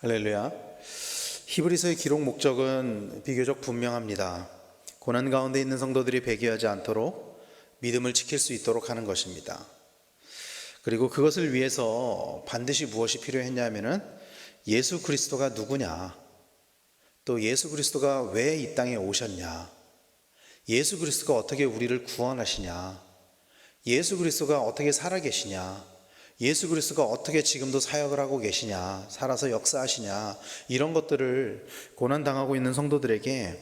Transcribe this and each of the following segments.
할렐루야. 히브리서의 기록 목적은 비교적 분명합니다. 고난 가운데 있는 성도들이 배교하지 않도록 믿음을 지킬 수 있도록 하는 것입니다. 그리고 그것을 위해서 반드시 무엇이 필요했냐면은 예수 그리스도가 누구냐, 또 예수 그리스도가 왜 이 땅에 오셨냐, 예수 그리스도가 어떻게 우리를 구원하시냐, 예수 그리스도가 어떻게 살아계시냐, 예수 그리스도가 어떻게 지금도 사역을 하고 계시냐, 살아서 역사하시냐, 이런 것들을 고난당하고 있는 성도들에게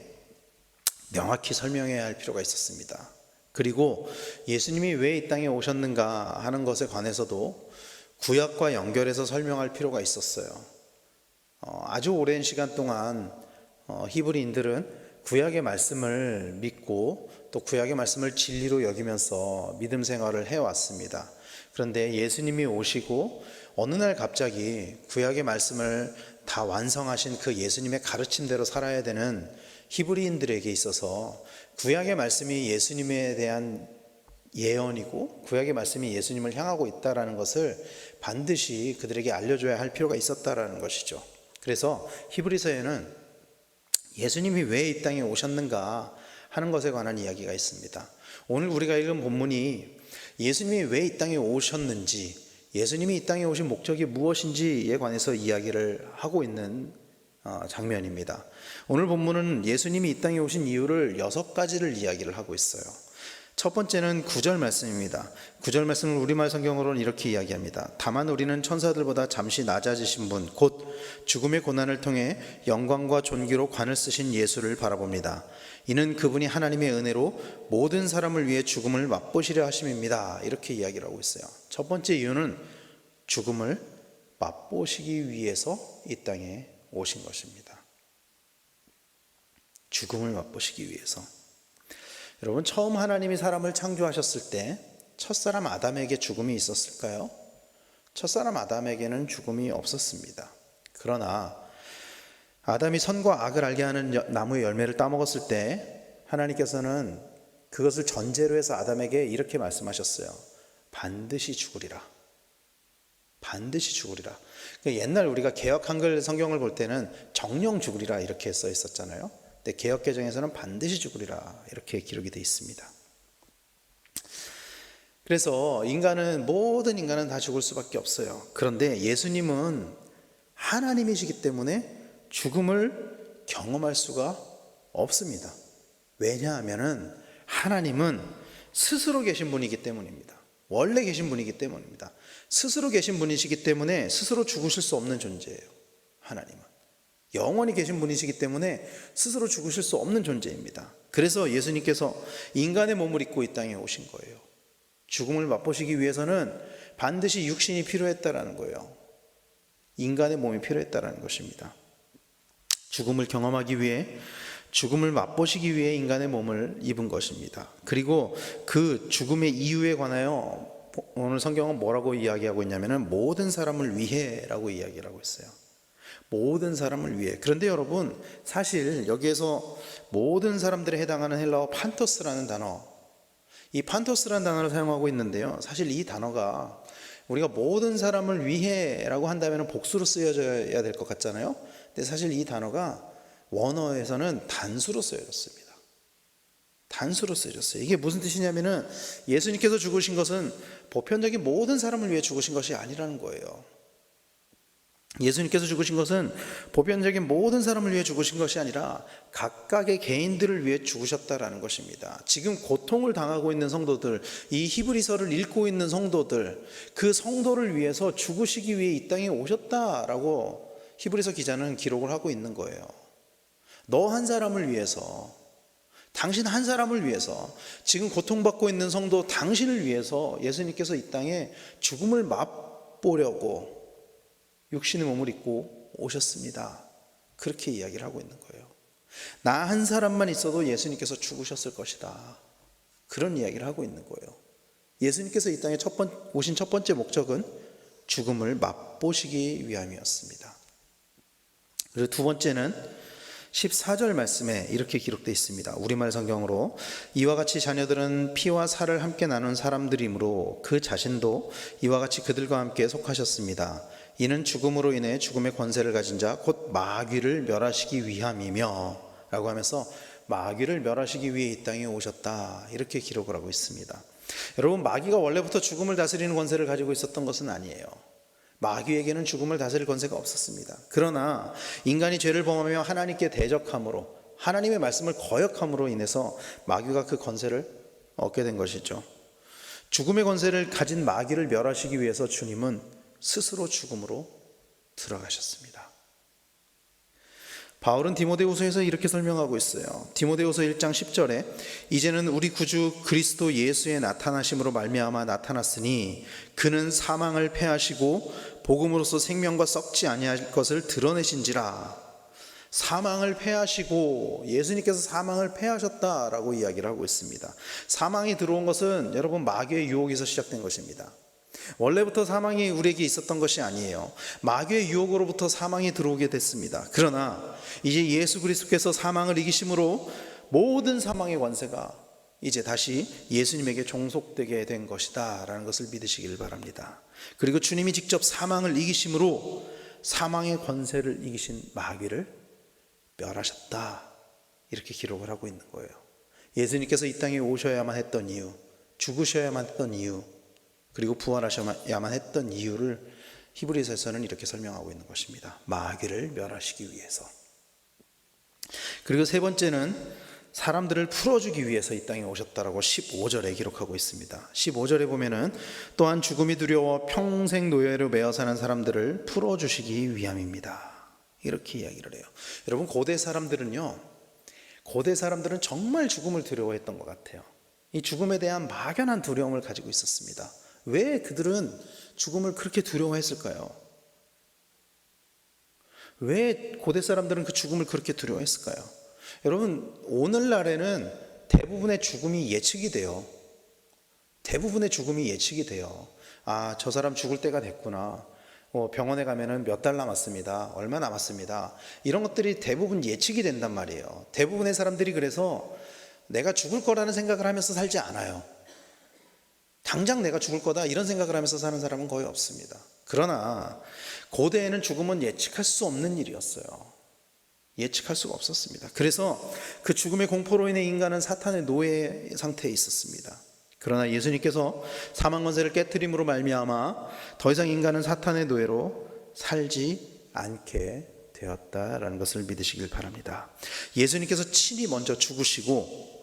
명확히 설명해야 할 필요가 있었습니다. 그리고 예수님이 왜 이 땅에 오셨는가 하는 것에 관해서도 구약과 연결해서 설명할 필요가 있었어요. 아주 오랜 시간 동안 히브리인들은 구약의 말씀을 믿고 또 구약의 말씀을 진리로 여기면서 믿음 생활을 해왔습니다. 그런데 예수님이 오시고 어느 날 갑자기 구약의 말씀을 다 완성하신 그 예수님의 가르침대로 살아야 되는 히브리인들에게 있어서 구약의 말씀이 예수님에 대한 예언이고 구약의 말씀이 예수님을 향하고 있다는 것을 반드시 그들에게 알려줘야 할 필요가 있었다는 것이죠. 그래서 히브리서에는 예수님이 왜 이 땅에 오셨는가 하는 것에 관한 이야기가 있습니다. 오늘 우리가 읽은 본문이 예수님이 왜 이 땅에 오셨는지, 예수님이 이 땅에 오신 목적이 무엇인지에 관해서 이야기를 하고 있는 장면입니다. 오늘 본문은 예수님이 이 땅에 오신 이유를 6가지를 이야기를 하고 있어요. 첫 번째는 9절 말씀입니다. 9절 말씀을 우리말 성경으로는 이렇게 이야기합니다. 다만 우리는 천사들보다 잠시 낮아지신 분, 곧 죽음의 고난을 통해 영광과 존귀로 관을 쓰신 예수를 바라봅니다. 이는 그분이 하나님의 은혜로 모든 사람을 위해 죽음을 맛보시려 하심입니다. 이렇게 이야기를 하고 있어요. 첫 번째 이유는 죽음을 맛보시기 위해서 이 땅에 오신 것입니다. 죽음을 맛보시기 위해서. 여러분, 처음 하나님이 사람을 창조하셨을 때 첫사람 아담에게 죽음이 있었을까요? 첫사람 아담에게는 죽음이 없었습니다. 그러나 아담이 선과 악을 알게 하는 나무의 열매를 따먹었을 때 하나님께서는 그것을 전제로 해서 아담에게 이렇게 말씀하셨어요. 반드시 죽으리라. 반드시 죽으리라. 옛날 우리가 개역 한글 성경을 볼 때는 정령 죽으리라 이렇게 써 있었잖아요. 근데 개역 개정에서는 반드시 죽으리라 이렇게 기록이 되어 있습니다. 그래서 모든 인간은 다 죽을 수밖에 없어요. 그런데 예수님은 하나님이시기 때문에 죽음을 경험할 수가 없습니다. 왜냐하면 하나님은 스스로 계신 분이기 때문입니다. 원래 계신 분이기 때문입니다. 스스로 계신 분이시기 때문에 스스로 죽으실 수 없는 존재예요. 하나님은 영원히 계신 분이시기 때문에 스스로 죽으실 수 없는 존재입니다. 그래서 예수님께서 인간의 몸을 입고 이 땅에 오신 거예요. 죽음을 맛보시기 위해서는 반드시 육신이 필요했다라는 거예요. 인간의 몸이 필요했다라는 것입니다. 죽음을 경험하기 위해, 죽음을 맛보시기 위해 인간의 몸을 입은 것입니다. 그리고 그 죽음의 이유에 관하여 오늘 성경은 뭐라고 이야기하고 있냐면 모든 사람을 위해라고 이야기를 하고 있어요. 모든 사람을 위해. 그런데 여러분, 사실 여기에서 모든 사람들에 해당하는 헬라어 판토스라는 단어, 이 판토스라는 단어를 사용하고 있는데요, 사실 이 단어가 우리가 모든 사람을 위해라고 한다면 복수로 쓰여져야 될 것 같잖아요. 근데 사실 이 단어가 원어에서는 단수로 쓰여졌습니다. 단수로 쓰여졌어요. 이게 무슨 뜻이냐면은 예수님께서 죽으신 것은 보편적인 모든 사람을 위해 죽으신 것이 아니라는 거예요. 예수님께서 죽으신 것은 보편적인 모든 사람을 위해 죽으신 것이 아니라 각각의 개인들을 위해 죽으셨다라는 것입니다. 지금 고통을 당하고 있는 성도들, 이 히브리서를 읽고 있는 성도들, 그 성도를 위해서 죽으시기 위해 이 땅에 오셨다라고 히브리서 기자는 기록을 하고 있는 거예요. 너 한 사람을 위해서, 당신 한 사람을 위해서, 지금 고통받고 있는 성도 당신을 위해서 예수님께서 이 땅에 죽음을 맛보려고 육신의 몸을 입고 오셨습니다. 그렇게 이야기를 하고 있는 거예요. 나 한 사람만 있어도 예수님께서 죽으셨을 것이다. 그런 이야기를 하고 있는 거예요. 예수님께서 이 땅에 오신 첫 번째 목적은 죽음을 맛보시기 위함이었습니다. 그리고 두 번째는 14절 말씀에 이렇게 기록되어 있습니다. 우리말 성경으로 이와 같이 자녀들은 피와 살을 함께 나눈 사람들이므로 그 자신도 이와 같이 그들과 함께 속하셨습니다. 이는 죽음으로 인해 죽음의 권세를 가진 자 곧 마귀를 멸하시기 위함이며 라고 하면서 마귀를 멸하시기 위해 이 땅에 오셨다, 이렇게 기록을 하고 있습니다. 여러분, 마귀가 원래부터 죽음을 다스리는 권세를 가지고 있었던 것은 아니에요. 마귀에게는 죽음을 다스릴 권세가 없었습니다. 그러나 인간이 죄를 범하며 하나님께 대적함으로, 하나님의 말씀을 거역함으로 인해서 마귀가 그 권세를 얻게 된 것이죠. 죽음의 권세를 가진 마귀를 멸하시기 위해서 주님은 스스로 죽음으로 들어가셨습니다. 바울은 디모데후서에서 이렇게 설명하고 있어요. 디모데후서 1장 10절에 이제는 우리 구주 그리스도 예수의 나타나심으로 말미암아 나타났으니 그는 사망을 패하시고 복음으로써 생명과 썩지 아니할 것을 드러내신지라. 사망을 패하시고, 예수님께서 사망을 패하셨다라고 이야기를 하고 있습니다. 사망이 들어온 것은 여러분 마귀의 유혹에서 시작된 것입니다. 원래부터 사망이 우리에게 있었던 것이 아니에요. 마귀의 유혹으로부터 사망이 들어오게 됐습니다. 그러나 이제 예수 그리스도께서 사망을 이기심으로 모든 사망의 권세가 이제 다시 예수님에게 종속되게 된 것이다 라는 것을 믿으시길 바랍니다. 그리고 주님이 직접 사망을 이기심으로 사망의 권세를 이기신 마귀를 멸하셨다, 이렇게 기록을 하고 있는 거예요. 예수님께서 이 땅에 오셔야만 했던 이유, 죽으셔야만 했던 이유, 그리고 부활하셔야만 했던 이유를 히브리서에서는 이렇게 설명하고 있는 것입니다. 마귀를 멸하시기 위해서. 그리고 세 번째는 사람들을 풀어주기 위해서 이 땅에 오셨다라고 15절에 기록하고 있습니다. 15절에 보면은 또한 죽음이 두려워 평생 노예로 매어 사는 사람들을 풀어주시기 위함입니다, 이렇게 이야기를 해요. 여러분, 고대 사람들은 정말 죽음을 두려워했던 것 같아요. 이 죽음에 대한 막연한 두려움을 가지고 있었습니다. 왜 그들은 죽음을 그렇게 두려워했을까요? 왜 고대 사람들은 그 죽음을 그렇게 두려워했을까요? 여러분, 오늘날에는 대부분의 죽음이 예측이 돼요. 대부분의 죽음이 예측이 돼요. 아, 저 사람 죽을 때가 됐구나. 병원에 가면은 몇 달 남았습니다. 얼마 남았습니다. 이런 것들이 대부분 예측이 된단 말이에요. 대부분의 사람들이 그래서 내가 죽을 거라는 생각을 하면서 살지 않아요. 당장 내가 죽을 거다 이런 생각을 하면서 사는 사람은 거의 없습니다. 그러나 고대에는 죽음은 예측할 수 없는 일이었어요. 예측할 수가 없었습니다. 그래서 그 죽음의 공포로 인해 인간은 사탄의 노예 상태에 있었습니다. 그러나 예수님께서 사망 권세를 깨트림으로 말미암아 더 이상 인간은 사탄의 노예로 살지 않게 되었다라는 것을 믿으시길 바랍니다. 예수님께서 친히 먼저 죽으시고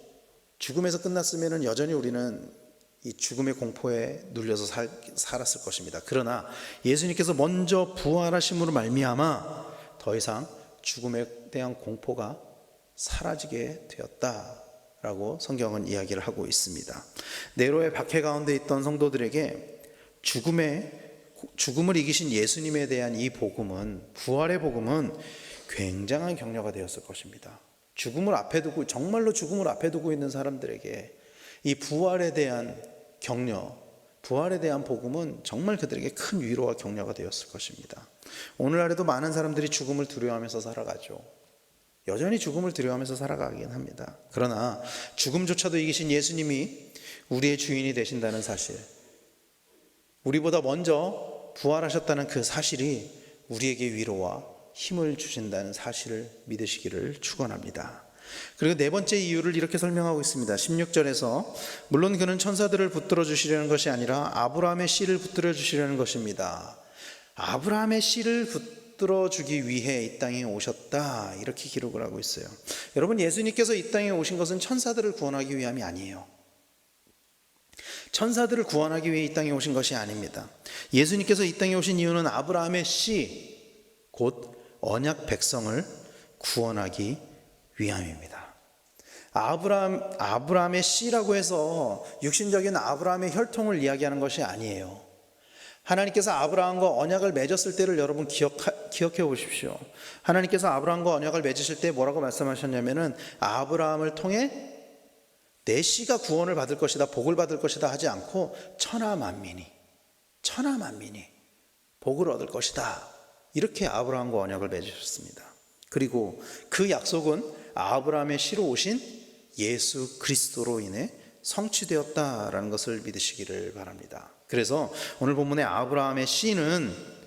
죽음에서 끝났으면 여전히 우리는 이 죽음의 공포에 눌려서 살았을 것입니다. 그러나 예수님께서 먼저 부활하심으로 말미암아 더 이상 죽음에 대한 공포가 사라지게 되었다라고 성경은 이야기를 하고 있습니다. 네로의 박해 가운데 있던 성도들에게 죽음을 이기신 예수님에 대한 이 복음은, 부활의 복음은 굉장한 격려가 되었을 것입니다. 죽음을 앞에 두고, 정말로 죽음을 앞에 두고 있는 사람들에게 이 부활에 대한 격려, 부활에 대한 복음은 정말 그들에게 큰 위로와 격려가 되었을 것입니다. 오늘날에도 많은 사람들이 죽음을 두려워하면서 살아가죠. 여전히 죽음을 두려워하면서 살아가긴 합니다. 그러나 죽음조차도 이기신 예수님이 우리의 주인이 되신다는 사실, 우리보다 먼저 부활하셨다는 그 사실이 우리에게 위로와 힘을 주신다는 사실을 믿으시기를 축원합니다. 그리고 네 번째 이유를 이렇게 설명하고 있습니다. 16절에서 물론 그는 천사들을 붙들어 주시려는 것이 아니라 아브라함의 씨를 붙들어 주시려는 것입니다. 아브라함의 씨를 붙들어 주기 위해 이 땅에 오셨다, 이렇게 기록을 하고 있어요. 여러분, 예수님께서 이 땅에 오신 것은 천사들을 구원하기 위함이 아니에요. 천사들을 구원하기 위해 이 땅에 오신 것이 아닙니다. 예수님께서 이 땅에 오신 이유는 아브라함의 씨, 곧 언약 백성을 구원하기 위함입니다. 아브라함의 씨라고 해서 육신적인 아브라함의 혈통을 이야기하는 것이 아니에요. 하나님께서 아브라함과 언약을 맺었을 때를 여러분 기억해 보십시오. 하나님께서 아브라함과 언약을 맺으실 때 뭐라고 말씀하셨냐면은 아브라함을 통해 내 씨가 구원을 받을 것이다, 복을 받을 것이다 하지 않고 천하 만민이 복을 얻을 것이다, 이렇게 아브라함과 언약을 맺으셨습니다. 그리고 그 약속은 아브라함의 씨로 오신 예수 그리스도로 인해 성취되었다라는 것을 믿으시기를 바랍니다. 그래서 오늘 본문의 아브라함의 씨는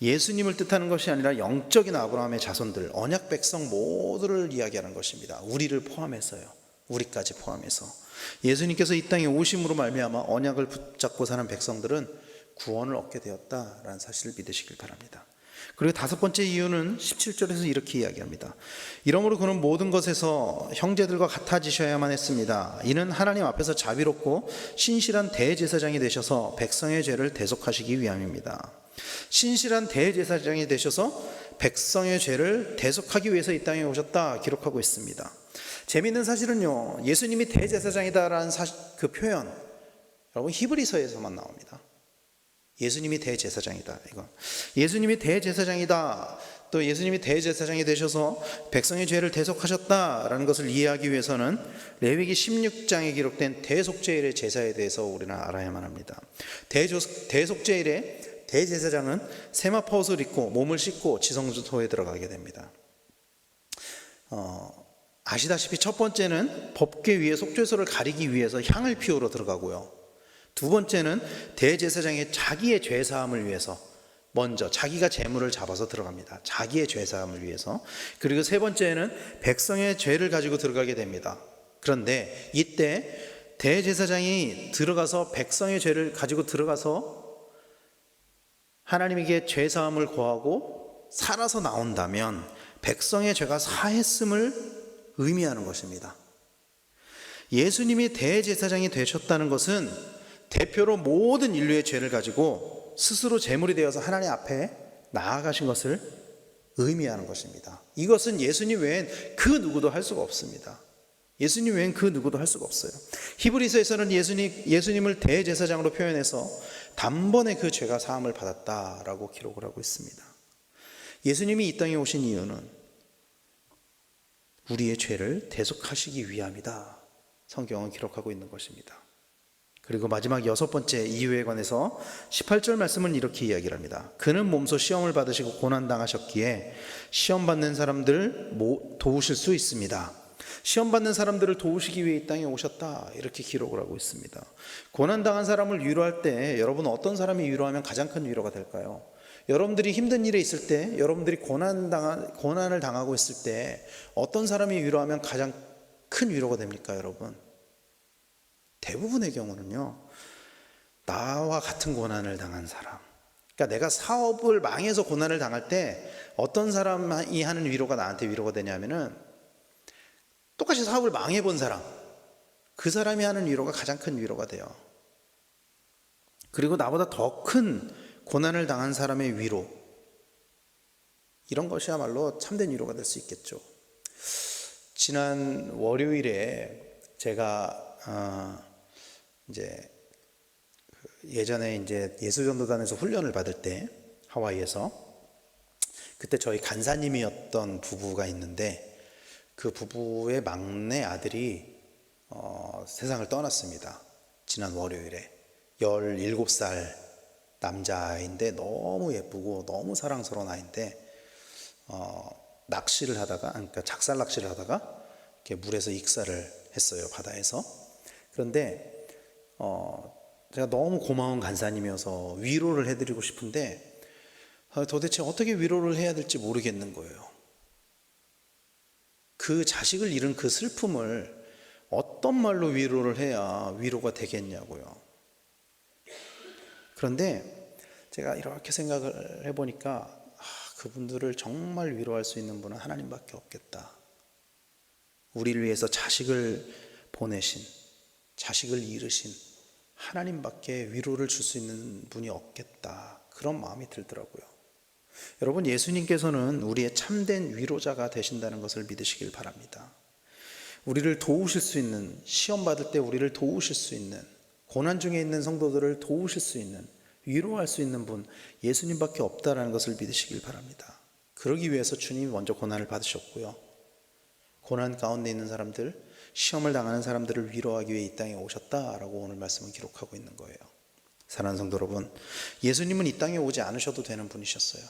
예수님을 뜻하는 것이 아니라 영적인 아브라함의 자손들, 언약 백성 모두를 이야기하는 것입니다. 우리를 포함해서요. 우리까지 포함해서 예수님께서 이 땅에 오심으로 말미암아 언약을 붙잡고 사는 백성들은 구원을 얻게 되었다라는 사실을 믿으시길 바랍니다. 그리고 다섯 번째 이유는 17절에서 이렇게 이야기합니다. 이러므로 그는 모든 것에서 형제들과 같아지셔야만 했습니다. 이는 하나님 앞에서 자비롭고 신실한 대제사장이 되셔서 백성의 죄를 대속하시기 위함입니다. 신실한 대제사장이 되셔서 백성의 죄를 대속하기 위해서 이 땅에 오셨다 기록하고 있습니다. 재미있는 사실은요, 예수님이 대제사장이다라는 그 표현, 여러분 히브리서에서만 나옵니다. 예수님이 대제사장이다. 이거 예수님이 대제사장이다. 또 예수님이 대제사장이 되셔서 백성의 죄를 대속하셨다라는 것을 이해하기 위해서는 레위기 16장에 기록된 대속죄일의 제사에 대해서 우리는 알아야만 합니다. 대속죄일의 대제사장은 세마포 옷을 입고 몸을 씻고 지성소에 들어가게 됩니다. 아시다시피 첫 번째는 법궤 위에 속죄소를 가리기 위해서 향을 피우러 들어가고요. 두 번째는 대제사장이 자기의 죄사함을 위해서 먼저 자기가 제물을 잡아서 들어갑니다. 자기의 죄사함을 위해서. 그리고 세 번째는 백성의 죄를 가지고 들어가게 됩니다. 그런데 이때 대제사장이 들어가서 백성의 죄를 가지고 들어가서 하나님에게 죄사함을 구하고 살아서 나온다면 백성의 죄가 사했음을 의미하는 것입니다. 예수님이 대제사장이 되셨다는 것은 대표로 모든 인류의 죄를 가지고 스스로 제물이 되어서 하나님 앞에 나아가신 것을 의미하는 것입니다. 이것은 예수님 외엔 그 누구도 할 수가 없습니다. 예수님 외엔 그 누구도 할 수가 없어요. 히브리서에서는 예수님을 대제사장으로 표현해서 단번에 그 죄가 사함을 받았다라고 기록을 하고 있습니다. 예수님이 이 땅에 오신 이유는 우리의 죄를 대속하시기 위함이다. 성경은 기록하고 있는 것입니다. 그리고 마지막 여섯 번째 이유에 관해서 18절 말씀은 이렇게 이야기를 합니다. 그는 몸소 시험을 받으시고 고난당하셨기에 시험받는 사람들을 도우실 수 있습니다. 시험받는 사람들을 도우시기 위해 이 땅에 오셨다, 이렇게 기록을 하고 있습니다. 고난당한 사람을 위로할 때 여러분 어떤 사람이 위로하면 가장 큰 위로가 될까요? 여러분들이 힘든 일에 있을 때, 여러분들이 고난을 당하고 있을 때 어떤 사람이 위로하면 가장 큰 위로가 됩니까, 여러분? 대부분의 경우는요, 나와 같은 고난을 당한 사람. 그러니까 내가 사업을 망해서 고난을 당할 때 어떤 사람이 하는 위로가 나한테 위로가 되냐면은 똑같이 사업을 망해본 사람, 그 사람이 하는 위로가 가장 큰 위로가 돼요. 그리고 나보다 더 큰 고난을 당한 사람의 위로, 이런 것이야말로 참된 위로가 될 수 있겠죠. 지난 월요일에 제가 예전에 예수전도단에서 훈련을 받을 때 하와이에서 그때 저희 간사님이었던 부부가 있는데 그 부부의 막내 아들이 세상을 떠났습니다. 지난 월요일에 17살 남자아이인데 너무 예쁘고 너무 사랑스러운 아이인데 낚시를 하다가, 그러니까 작살 낚시를 하다가 이렇게 물에서 익사를 했어요, 바다에서. 그런데 제가 너무 고마운 간사님이어서 위로를 해드리고 싶은데 도대체 어떻게 위로를 해야 될지 모르겠는 거예요. 그 자식을 잃은 그 슬픔을 어떤 말로 위로를 해야 위로가 되겠냐고요. 그런데 제가 이렇게 생각을 해보니까 그분들을 정말 위로할 수 있는 분은 하나님밖에 없겠다. 우리를 위해서 자식을 보내신, 자식을 잃으신 하나님밖에 위로를 줄 수 있는 분이 없겠다, 그런 마음이 들더라고요. 여러분, 예수님께서는 우리의 참된 위로자가 되신다는 것을 믿으시길 바랍니다. 우리를 도우실 수 있는, 시험 받을 때 우리를 도우실 수 있는, 고난 중에 있는 성도들을 도우실 수 있는, 위로할 수 있는 분, 예수님밖에 없다라는 것을 믿으시길 바랍니다. 그러기 위해서 주님이 먼저 고난을 받으셨고요, 고난 가운데 있는 사람들, 시험을 당하는 사람들을 위로하기 위해 이 땅에 오셨다라고 오늘 말씀은 기록하고 있는 거예요. 사랑하는 성도 여러분, 예수님은 이 땅에 오지 않으셔도 되는 분이셨어요.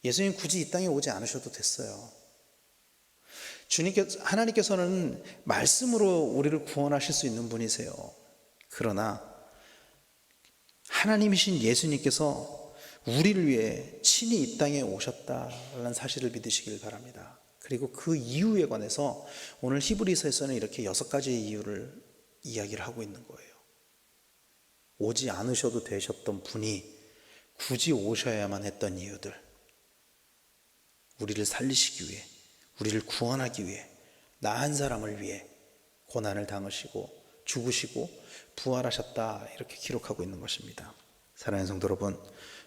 예수님 굳이 이 땅에 오지 않으셔도 됐어요. 하나님께서는 말씀으로 우리를 구원하실 수 있는 분이세요. 그러나 하나님이신 예수님께서 우리를 위해 친히 이 땅에 오셨다는 사실을 믿으시길 바랍니다. 그리고 그 이유에 관해서 오늘 히브리서에서는 이렇게 6가지의 이유를 이야기를 하고 있는 거예요. 오지 않으셔도 되셨던 분이 굳이 오셔야만 했던 이유들, 우리를 살리시기 위해, 우리를 구원하기 위해, 나 한 사람을 위해 고난을 당하시고 죽으시고 부활하셨다, 이렇게 기록하고 있는 것입니다. 사랑하는 성도 여러분,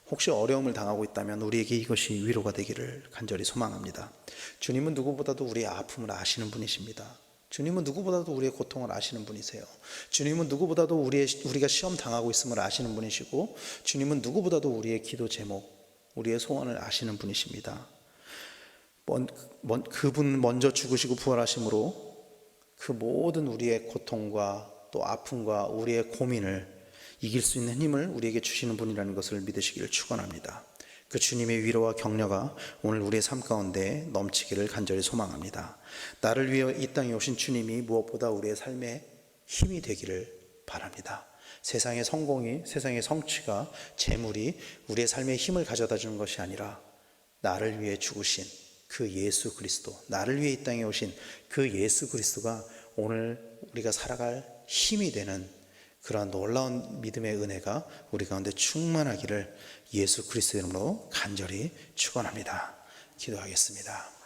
혹시 어려움을 당하고 있다면 우리에게 이것이 위로가 되기를 간절히 소망합니다. 주님은 누구보다도 우리의 아픔을 아시는 분이십니다. 주님은 누구보다도 우리의 고통을 아시는 분이세요. 주님은 누구보다도 우리가 시험 당하고 있음을 아시는 분이시고, 주님은 누구보다도 우리의 기도 제목, 우리의 소원을 아시는 분이십니다. 그분 먼저 죽으시고 부활하심으로 그 모든 우리의 고통과 또 아픔과 우리의 고민을 이길 수 있는 힘을 우리에게 주시는 분이라는 것을 믿으시기를 축원합니다. 그 주님의 위로와 격려가 오늘 우리의 삶 가운데 넘치기를 간절히 소망합니다. 나를 위해 이 땅에 오신 주님이 무엇보다 우리의 삶에 힘이 되기를 바랍니다. 세상의 성공이, 세상의 성취가, 재물이 우리의 삶에 힘을 가져다 주는 것이 아니라 나를 위해 죽으신 그 예수 그리스도, 나를 위해 이 땅에 오신 그 예수 그리스도가 오늘 우리가 살아갈 힘이 되는 그러한 놀라운 믿음의 은혜가 우리 가운데 충만하기를 예수 그리스도의 이름으로 간절히 축원합니다. 기도하겠습니다.